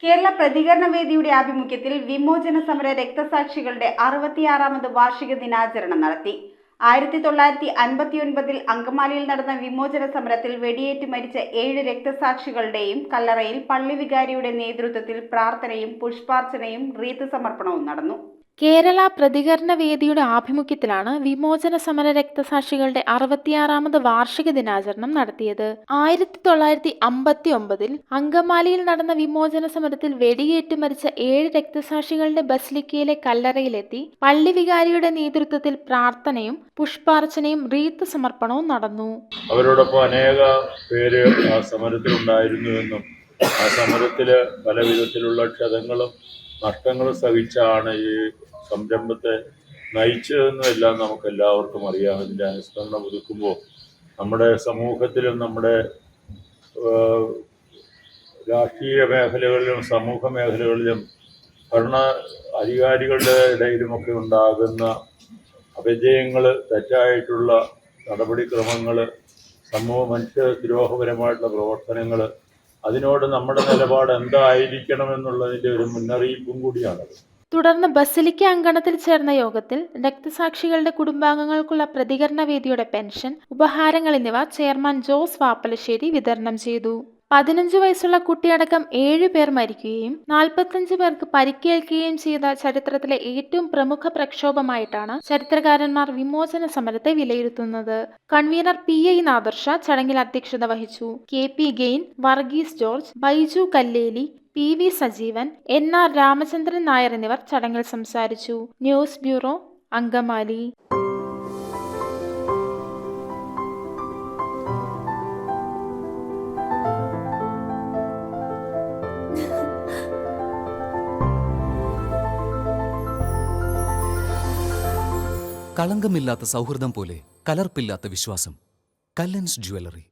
കേരള പ്രതികരണ വേദിയുടെ ആഭിമുഖ്യത്തിൽ വിമോചന സമര രക്തസാക്ഷികളുടെ 66ാമത് വാർഷിക ദിനാചരണം നടത്തി. 1959 അങ്കമാലിയിൽ നടന്ന വിമോചന സമരത്തിൽ വെടിയേറ്റ് മരിച്ച 7 രക്തസാക്ഷികളുടെയും കല്ലറയിൽ പള്ളി വികാരിയുടെ നേതൃത്വത്തിൽ പ്രാർത്ഥനയും പുഷ്പാർച്ചനയും റീത്ത് സമർപ്പണവും നടന്നു. കേരള പ്രതികരണ വേദിയുടെ ആഭിമുഖ്യത്തിലാണ് വിമോചന സമര രക്തസാക്ഷികളുടെ 66ാമത് വാർഷിക ദിനാചരണം നടത്തിയത്. 1959 അങ്കമാലിയിൽ നടന്ന വിമോചന സമരത്തിൽ വെടിയേറ്റ് മരിച്ച 7 രക്തസാക്ഷികളുടെ ബസിലിക്കയിലെ കല്ലറയിലെത്തി പള്ളി വികാരിയുടെ നേതൃത്വത്തിൽ പ്രാർത്ഥനയും പുഷ്പാർച്ചനയും റീത്ത് സമർപ്പണവും നടന്നു. അവരോടൊപ്പം അനേക പേര് ആ സമരത്തിലുണ്ടായിരുന്നുവെന്നും ആ സമരത്തില് പല വിധത്തിലുള്ള ക്ഷതങ്ങളും നഷ്ടങ്ങളും സഹിച്ചാണ് ഈ സംരംഭത്തെ നയിച്ചതെന്നും എല്ലാം നമുക്ക് എല്ലാവർക്കും അറിയാം. ഇതിൻ്റെ അനുസ്മരണം പുതുക്കുമ്പോൾ നമ്മുടെ സമൂഹത്തിലും നമ്മുടെ രാഷ്ട്രീയ മേഖലകളിലും സമൂഹ മേഖലകളിലും ഭരണ അധികാരികളുടെ ഇടയിലുമൊക്കെ ഉണ്ടാകുന്ന അപജയങ്ങൾ, തെറ്റായിട്ടുള്ള നടപടിക്രമങ്ങൾ, മനുഷ്യ ദ്രോഹപരമായിട്ടുള്ള പ്രവർത്തനങ്ങൾ, അതിനോട് നമ്മുടെ നിലപാട് എന്തായിരിക്കണമെന്നുള്ളതിൻ്റെ ഒരു മുന്നറിയിപ്പും കൂടിയാണത്. തുടർന്ന് ബസിലിക്ക അങ്കണത്തിൽ ചേർന്ന യോഗത്തിൽ രക്തസാക്ഷികളുടെ കുടുംബാംഗങ്ങൾക്കുള്ള പ്രതികരണ വേദിയുടെ പെൻഷൻ, ഉപഹാരങ്ങൾ എന്നിവ ചെയർമാൻ ജോസ് വാപ്പലശ്ശേരി വിതരണം ചെയ്തു. 15 വയസ്സുള്ള കുട്ടിയടക്കം 7 പേർ മരിക്കുകയും 45 പേർക്ക് പരിക്കേൽക്കുകയും ചെയ്ത ചരിത്രത്തിലെ ഏറ്റവും പ്രമുഖ പ്രക്ഷോഭമായിട്ടാണ് ചരിത്രകാരന്മാർ വിമോചന സമരത്തെ വിലയിരുത്തുന്നത്. കൺവീനർ PI നാദർഷ ചടങ്ങിൽ അധ്യക്ഷത വഹിച്ചു. KP gain, Varghese George, Baiju Kalleli, PV Sajeevan, NR Ramachandran Nair എന്നിവർ ചടങ്ങിൽ സംസാരിച്ചു. News bureau, Angamaly. കളങ്കമില്ലാത്ത സൗഹൃദം പോലെ കലർപ്പില്ലാത്ത വിശ്വാസം. കല്ലൻസ് ജ്വല്ലറി.